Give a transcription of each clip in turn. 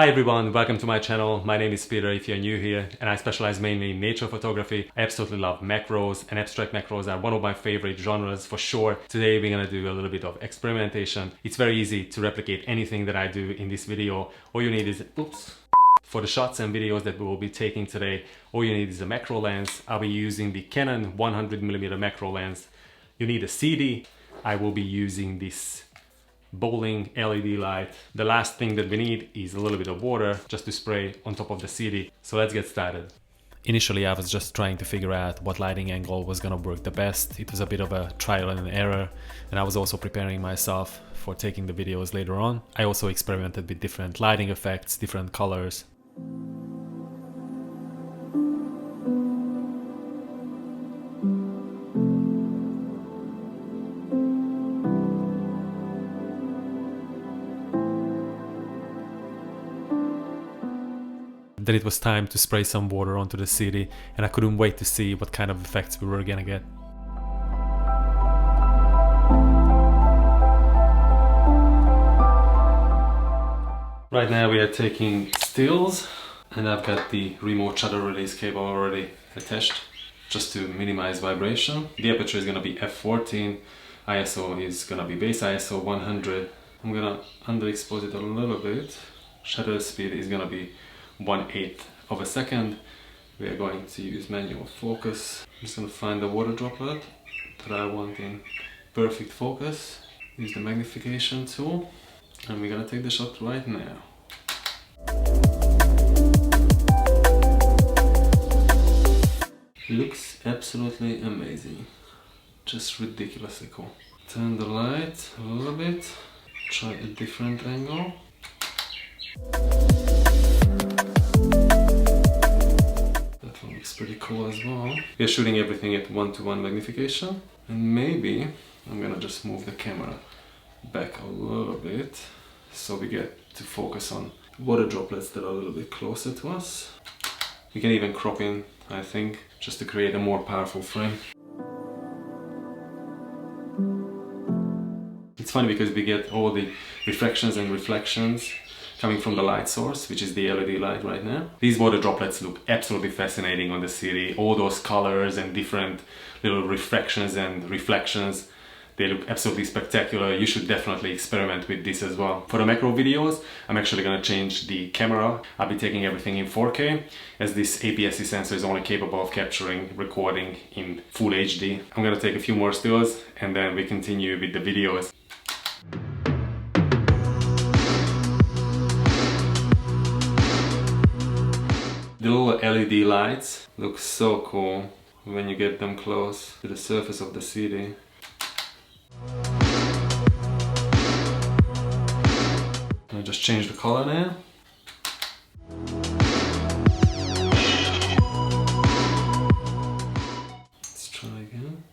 Hi everyone, welcome to my channel. My name is Peter if you're new here, and I specialize mainly in nature photography. I absolutely love macros, and abstract macros are one of my favorite genres for sure. Today we're gonna do a little bit of experimentation. It's very easy to replicate anything that I do in this video. All you need is, for the shots and videos that we will be taking today, all you need is a macro lens. I'll be using the Canon 100mm macro lens. You need a CD. I will be using this Boling LED light. The last thing that we need is a little bit of water just to spray on top of the CD. So let's get started. Initially I was just trying to figure out what lighting angle was gonna work the best. It was a bit of a trial and error, and I was also preparing myself for taking the videos later on. I also experimented with different lighting effects, different colors. Then it was time to spray some water onto the CD, and I couldn't wait to see what kind of effects we were gonna get. Right now we are taking stills, and I've got the remote shutter release cable already attached just to minimize vibration. The aperture is gonna be f14, ISO is gonna be base ISO 100. I'm gonna underexpose it a little bit. Shutter speed is gonna be 1/8 of a second. We are going to use manual focus. I'm just going to find the water droplet that I want in perfect focus. Use the magnification tool, and we're going to take the shot right now. Looks absolutely amazing. Just ridiculously cool. Turn the light a little bit. Try a different angle. Looks pretty cool as well. We're shooting everything at 1:1 magnification, and maybe I'm gonna just move the camera back a little bit so we get to focus on water droplets that are a little bit closer to us. We can even crop in, I think, just to create a more powerful frame. It's funny because we get all the refractions and reflections coming from the light source, which is the LED light right now. These water droplets look absolutely fascinating on the CD. All those colors and different little refractions and reflections, they look absolutely spectacular. You should definitely experiment with this as well. For the macro videos, I'm actually gonna change the camera. I'll be taking everything in 4K, as this APS-C sensor is only capable of capturing recording in full HD. I'm gonna take a few more stills, and then we continue with the videos. The little LED lights look so cool when you get them close to the surface of the CD. I'll just change the color now. Let's try again.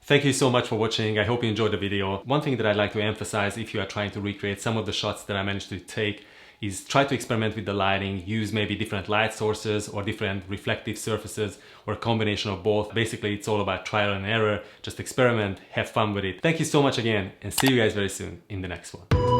Thank you so much for watching. I hope you enjoyed the video. One thing that I'd like to emphasize if you are trying to recreate some of the shots that I managed to take is try to experiment with the lighting. Use maybe different light sources or different reflective surfaces, or a combination of both. Basically, it's all about trial and error. Just experiment, have fun with it. Thank you so much again, and see you guys very soon in the next one.